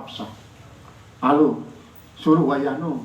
Hafsah. Lalu suruh wayahnu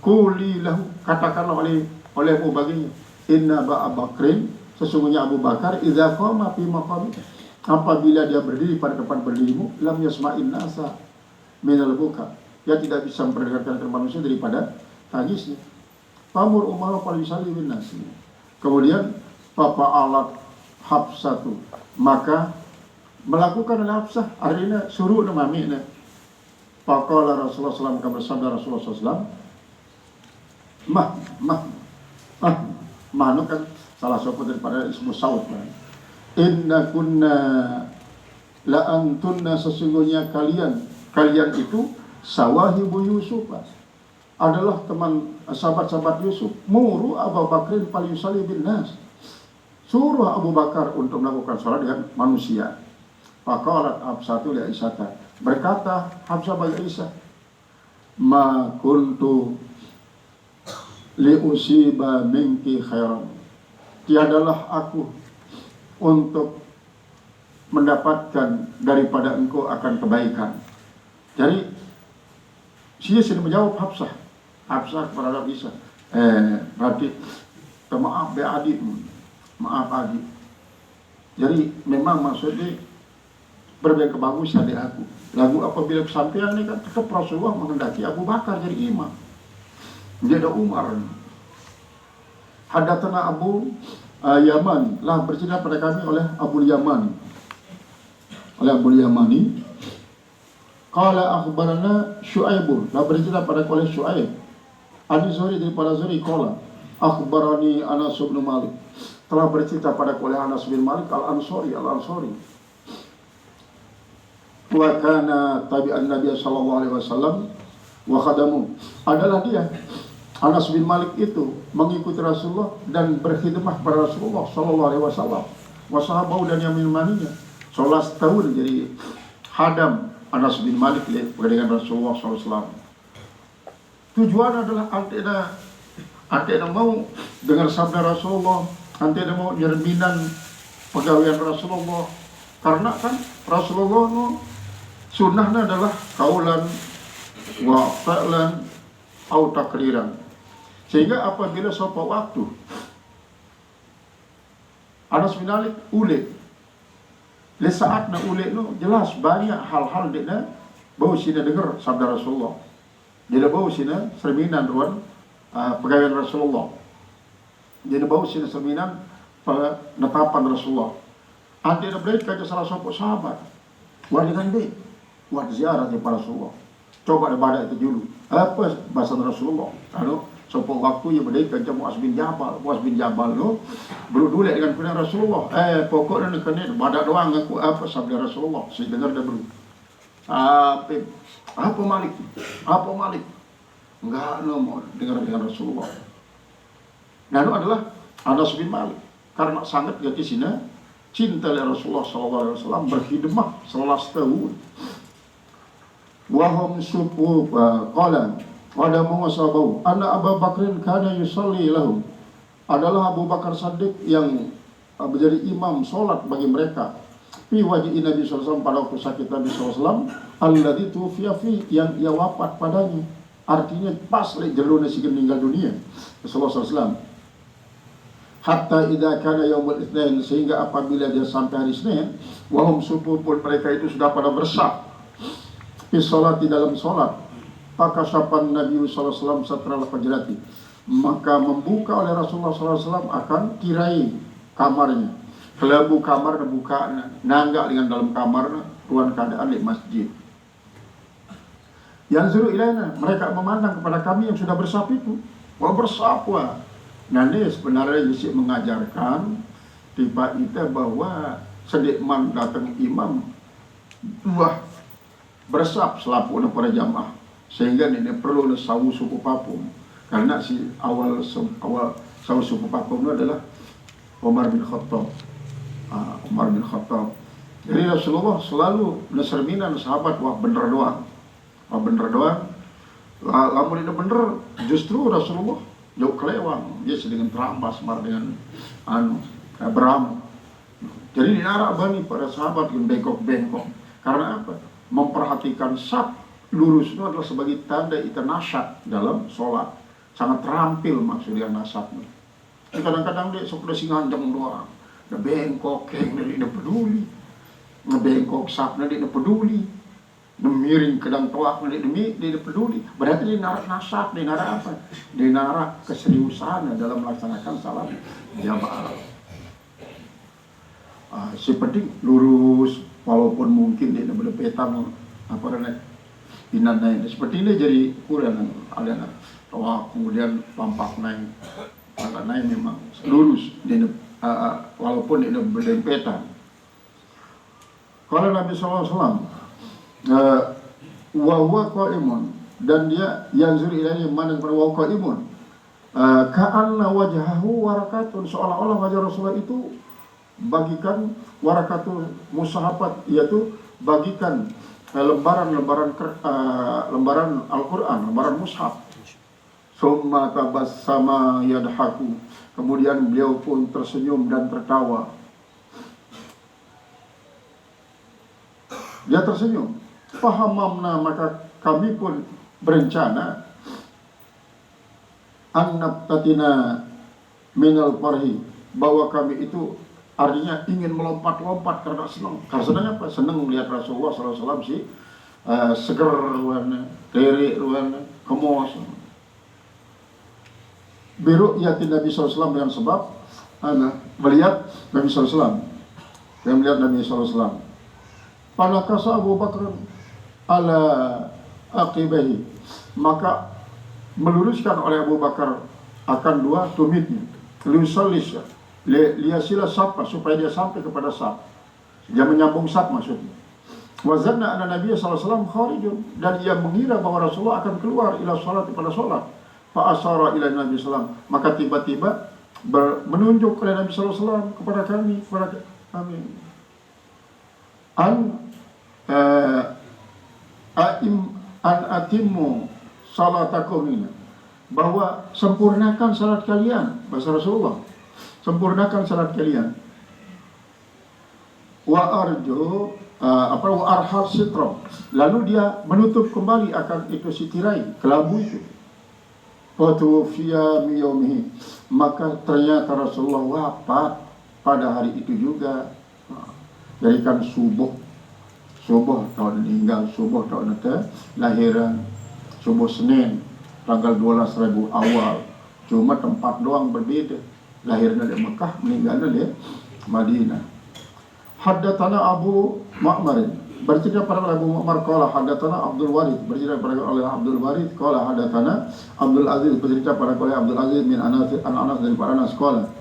kuli lahu, katakanlah oleh Abu baginya, inna Abu Bakrin, sesungguhnya Abu Bakar, idza qama fi maqami, apabila dia berdiri pada tempat berdirimu, lam yasma'in nasa minal buka, dia tidak bisa memperdengarkan manusia daripada tangisnya. Pamur umar fal yusalli bin nasi. Kemudian Papa alat Hafsatu, maka melakukan Hafsah, artinya suruh namanya. Faqala Rasulullah SAW, bersabda Rasulullah SAW, mah kan salah satu daripada ismu Saud. Inna kunna la antunna, sesungguhnya kalian itu sawahibu Yusuf, adalah teman sahabat-sahabat Yusuf. Muru Abu Bakrin fal yusalli bin nas, suruh Abu Bakar untuk melakukan salat dengan manusia. Faqalat Hafsatu li Aisyah, berkata Hafsah bagi Aisyah, ma kuntu liusiba minki khairan, tiadalah aku untuk mendapatkan daripada engkau akan kebaikan. Jadi dia sudah menjawab Hafsah kepada Aisyah, berarti maaf be adik, maaf adik. Jadi memang maksudnya berbeda kebagusan di aku. Lagu apabila kesampaian ini kan tetap Rasulullah menghendaki Abu Bakar jadi imam. Dia ada Umar. Hadatsana Abu Yaman, lah bercerita pada kami oleh Abu Yaman. Qala akhbarana Syu'aib, lah bercerita pada oleh Syu'aib. Ani Zuhri daripada Zuhri qala akhbarani Anas bin Malik, telah bercerita pada oleh Anas bin Malik al-Ansari. Wa kana tabi'an Nabi sallallahu alaihi wasallam wa khadamu, adalah dia Anas bin Malik itu mengikuti Rasulullah dan berkhidmah kepada Rasulullah sallallahu alaihi wasallam wa sahabahu, dan yang menemaninya 11 tahun jadi hadam Anas bin Malik dengan Rasulullah sallallahu alaihi wasallam. Tujuan adalah antena mau dengar sabda Rasulullah, antena mau nyerminan pegawaian Rasulullah, karena kan Rasulullah sunnahnya adalah kaulan wa fa'lan au takriran, sehingga apabila suatu waktu Anas bin Malik ule le saatna ule no jelas banyak hal-hal dekna bau sina dengar sabda Rasulullah, jadi bau sina serminan ruan pegawai Rasulullah, jadi bau sina serminan penetapan Rasulullah. Ante mereka ke salah satu sahabat, dengan dia buat ziarah di Rasulullah. Coba ibadah itu dulu. Apa bahasa Rasulullah? Kalau sopok waktu yang mereka ke Muaz bin Jabal lo berdua dengan firman Rasulullah. Pokoknya nak kena ibadah doang aku apa sabda Rasulullah. Saya dengar dah berdua. Apa Malik? Enggak mau dengar dengan Rasulullah. Nah itu adalah Anas bin Malik, karena sangat jati sini cinta oleh Rasulullah SAW, berkhidmah 11 tahun. Wahum supu qala wada muwasabu anna Abu Bakrin kana yusalli lahum, adalah Abu Bakar Siddiq yang menjadi imam solat bagi mereka. Fi wajhi Nabi SAW, pada waktu sakit Nabi SAW, alladzi tufiya fi, yang ia wafat padanya. Artinya pas lagi jeluna si meninggal dunia Rasulullah SAW. Hatta idza kana yaumul itsnain, sehingga apabila dia sampai hari Senin, wahum subuh pun mereka itu sudah pada bersaf fi salati, dalam salat. Fakasapan Nabi sallallahu alaihi wasallam satral fajrati, maka membuka oleh Rasulullah sallallahu alaihi wasallam akan tirai kamarnya, kelabu kamar dibuka, nanggak dengan dalam kamar ruang keadaan di masjid. Yang zuru ilaina, mereka memandang kepada kami yang sudah bersaf itu. Wah bersaf wah. Nah ini sebenarnya Yesus mengajarkan tiba kita bahwa sedikman datang imam wah bersaf selapu pada jamaah, sehingga ini perlu sawu suku papum, karena si awal sawu suku papum itu adalah Umar bin Khattab. Jadi Rasulullah selalu menerminan sahabat wah bener doang. Lamun itu bener, justru Rasulullah jauh kelewang, dia sedang terambas mar dengan Abraham. Jadi dinara bani para sahabat yang bengkok-bengkok. Karena apa? memperhatikan saf lurus itu adalah sebagai tanda kita nasyat dalam sholat. Sangat terampil maksudnya nasabnya. Kadang-kadang dia sudah singanjang doang, udah bengkok, kayaknya dia peduli, ngebengkok sapnya dia peduli, miring kedang toaknya dia peduli. Berarti dia narak nasab, dia narak apa? Dia narak keseriusannya dalam melaksanakan salat jamaah. Si penting lurus, walaupun mungkin dia berpetang apa namanya pinannya. Seperti ini jadi kurang ada kemudian pampak naik, pampak naik memang lurus, walaupun dia berdempetan. Kalau Nabi SAW wa huwa qaimun, dan dia yanzur ilaihi man wa huwa qaimun, ka'anna wajhahu warakatun, seolah-olah wajah Rasulullah itu bagikan warakatul musahabat, yaitu bagikan lembaran Al-Quran, lembaran mushaf. Summa tabassama yadhaku, kemudian beliau pun tersenyum dan tertawa. Dia tersenyum. Fahamamna, maka kami pun berencana annabtatina minal farhi, bahwa kami itu artinya ingin melompat-lompat karena senang. Karena senang apa? Senang melihat Rasulullah SAW sih seger ruannya, terik ruannya, kemos. Biru yatin Nabi SAW, dengan sebab melihat Nabi SAW, dan melihat Nabi SAW. Panakasa Abu Bakar ala aqibahi, maka meluruskan oleh Abu Bakar akan dua tumitnya, liusallis liasila sapa, supaya dia sampai kepada sap, dia menyambung sap maksudnya. Wazanna anna Nabi SAW kharijun, dan ia mengira bahwa Rasulullah akan keluar ila salat, kepada salat. Fa asyara ila Nabi SAW, maka tiba-tiba menunjuk oleh Nabi SAW kepada kami, an atimmu salatakum, bahwa sempurnakan salat kalian, bahasa Rasulullah, sempurnakan salat kalian. Wa arju wa arhal sitro, lalu dia menutup kembali akan itu si tirai kelabu itu. Wa tufiya miyaumihi, maka ternyata Rasulullah wafat pada hari itu juga. Dari kan subuh tahun meninggal, subuh tahun lahiran, subuh Senin tanggal 12 Rabiul Awal, cuma tempat doang berbeda. Lahirnya di Mekah, meninggalnya di Madinah. Haddatsana Abu Ma'mar, bercerita pada Abu Ma'mar, qala haddatsana Abdul Warith, bercerita pada oleh Abdul Warith, qala haddatsana Abdul Aziz, bercerita pada oleh Abdul Aziz min Anas dari para Anas, qala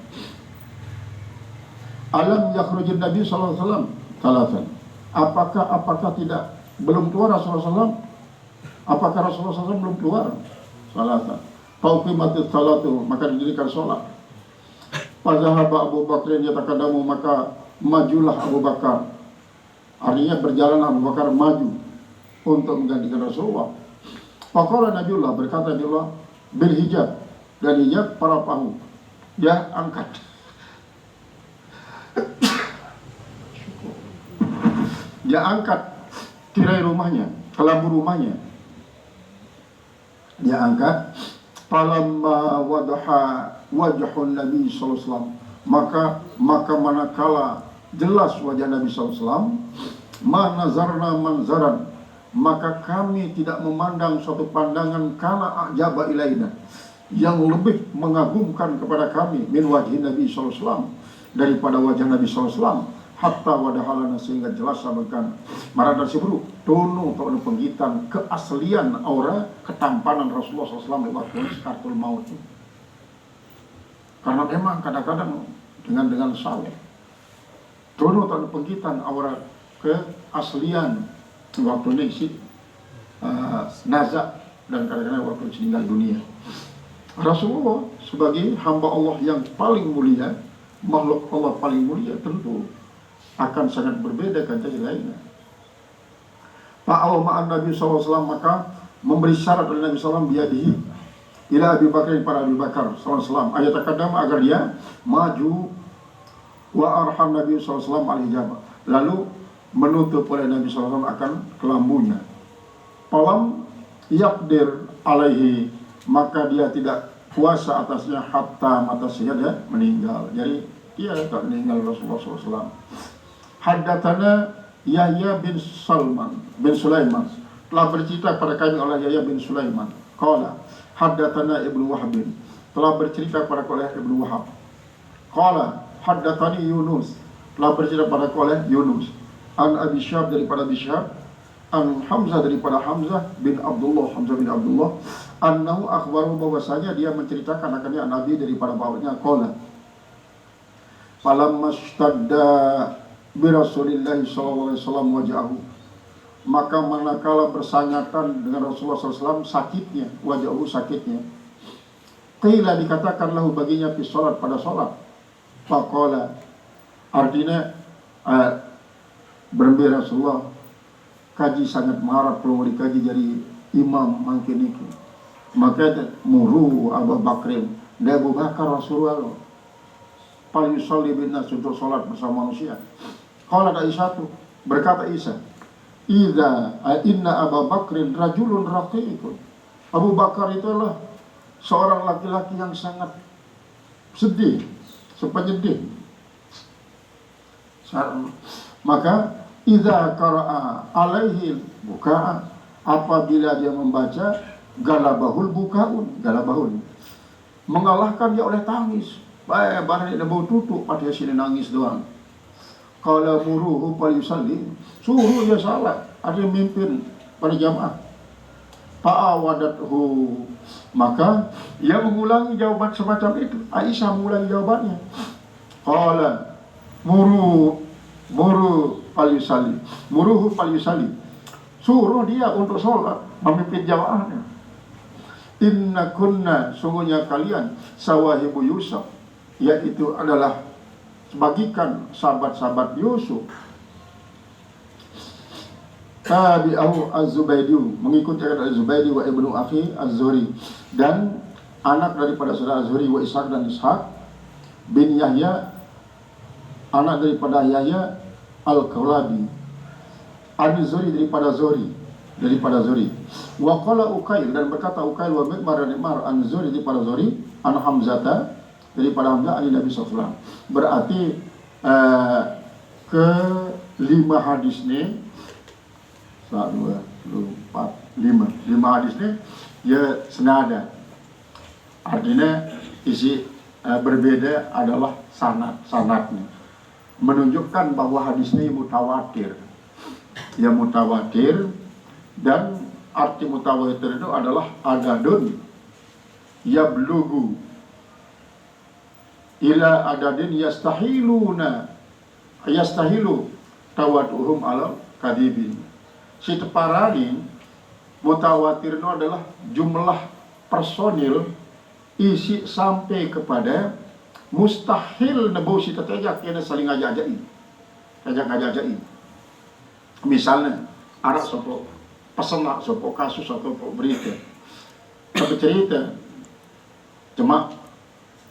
alam yakhrujun Nabi sallallahu alaihi wasallam talatan, apakah tidak belum keluar Rasulullah SAW? Apakah Rasulullah SAW belum keluar? Salatan fauqimatis salatu, maka didirikan salat. Fazahaba Abu Bakr yatakadamu, maka majulah Abu Bakar, artinya berjalan Abu Bakar maju untuk menggantikan Rasulullah. Faqala Nabiullah, berkata Nabiullah, bil hijab, dan hijab para pahu, dia angkat. Dia angkat tirai rumahnya, kelambu rumahnya, dia angkat. Falamma wadaha wajhun Nabi sallallahu alaihi wasallam, maka manakala jelas wajah Nabi sallallahu alaihi wasallam, ma nazarna manzaran, maka kami tidak memandang suatu pandangan kana ajaba ilaina, yang lebih mengagumkan kepada kami, min wajhi Nabi sallallahu alaihi wasallam, daripada wajah Nabi sallallahu alaihi wasallam. Hatta wadahalana, sehingga jelas sabakan marada sibru tono atau penggitan keaslian aura ketampanan Rasulullah SAW di waktu kartul maut. Karena memang kadang-kadang dengan saleh tono atau penggitan aura keaslian waktu ini nazak, dan kadang-kadang waktu meninggal dunia. Rasulullah sebagai hamba Allah yang paling mulia, makhluk Allah paling mulia, tentu akan sangat berbeda kan jadi lainnya. Fa'aw ma'an Nabi SAW, maka memberi syarat oleh Nabi SAW biadihi ila Abi Bakar, pada Abi Bakar SAW, ayat takadam, agar dia maju, wa arham Nabi SAW al-hijabah, lalu menutup oleh Nabi SAW akan kelambunya. Falam yakdir alaihi, maka dia tidak kuasa atasnya hatta mata sehingga dia meninggal. Jadi dia tak meninggal Rasulullah SAW. Haddatsana Yahya bin Sulaiman telah bercerita pada kami oleh Yahya bin Sulaiman. Qala haddatsana Ibnu Wahb, telah bercerita pada oleh Ibnu Wahab. Qala haddatsani Yunus, telah bercerita pada oleh Yunus. An Abi Syahab, daripada Abi Syahab. An Hamzah, daripada Hamzah bin Abdullah, annahu akhbaru, bahwasanya dia menceritakan akan Nabi daripada bapaknya. Qala falamma ishtadda bi Rasulillah sallallahu alaihi wasallam wajahu, maka manakala bersangatan dengan Rasulullah SAW sakitnya, wajahu sakitnya, qila dikatakan lahu baginya fi salat, pada salat, faqala, artinya berembira Rasulullah kaji sangat mengharap kalau dikaji dari imam mungkin itu, maka muru Abu Bakrin, dan Abu Bakar Rasulullah paling yusalli bin nas, untuk salat bersama manusia. Qala Aisyah, berkata Aisyah, inna Abu Bakrin rajulun raqiqun, Abu Bakar itu adalah seorang laki-laki yang sangat sedih, penyedih. Maka idza qara'a alaihi buka, apabila dia membaca, galabahul mengalahkan dia oleh tangis. Barang dia bau tutup pada sini nangis doang. Qala muruhu fal yusalli, suruh dia salat, ada mimpin pada jamaah. Fa'awadathu, maka ia mengulangi jawaban semacam itu. Aisyah mengulangi jawabannya. Qala muruhu fal yusalli, suruh dia untuk sholat, memimpin jamaahnya. Inna kunna, sungguhnya kalian, sawahibu Yusuf, yaitu adalah sebagikan sahabat-sahabat Yusuf. Tabi'ahu Az-Zubaydi, mengikuti Az-Zubaydi wa ibnu akhi Az-Zuhri, dan anak daripada saudara Az-Zuhri, wa Ishaq, dan Ishaq bin Yahya, anak daripada Yahya Al-Kawlabi, Az-Zuhri daripada Zuhri. Wa qala Uqail, dan berkata Uqail, wa Mi'mar, dan Mi'mar Az-Zuhri daripada Zuhri, an Hamzata, daripada Hamzah ali Nabi SAW. Berarti ke-5 hadis ni, 1, 2, 4, 5 hadis ni ya senada. Artinya isi berbeda adalah sanadnya, menunjukkan bahwa hadis ini mutawatir. Ya mutawatir, dan arti mutawatir itu adalah adadun yablugu ila adadin yastahilu tawaduhum ala kadibin. Si teparani mutawatir itu adalah jumlah personil isi sampai kepada mustahil nebo si tetejak kena saling ajak-ajai. Misalnya ada sopo pesenak, sopo kasus, atau berita, tapi cerita cuma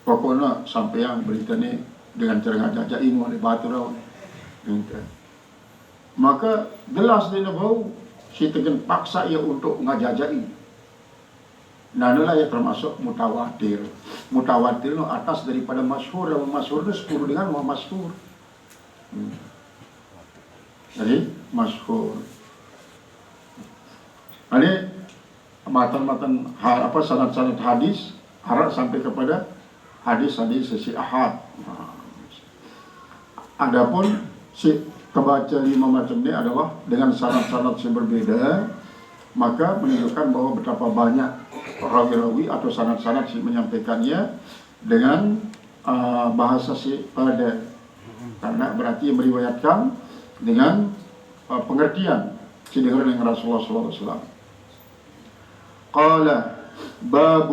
pokoknya sampai yang berita ini dengan cara ngajak-ajai oleh batu raw, maka jelas dia bau si tegen paksa ia untuk ngajak-ajai. Nah inilah yang termasuk mutawatir. Mutawatir itu atas daripada masyhur, dan masyhur itu 10 dengan masyhur. Jadi masyhur. Ini matan-matan sanad-sanad hadis harap sampai kepada hadis-hadis sesi ahad. Adapun si kebaca 5 macam ini adalah dengan sanad-sanad yang berbeda, maka menunjukkan bahwa betapa banyak rawi-rawi atau sanad-sanad si menyampaikannya dengan bahasa si pada, karena berarti meriwayatkan dengan pengertian si dengar dengan Rasulullah SAW. Qala bab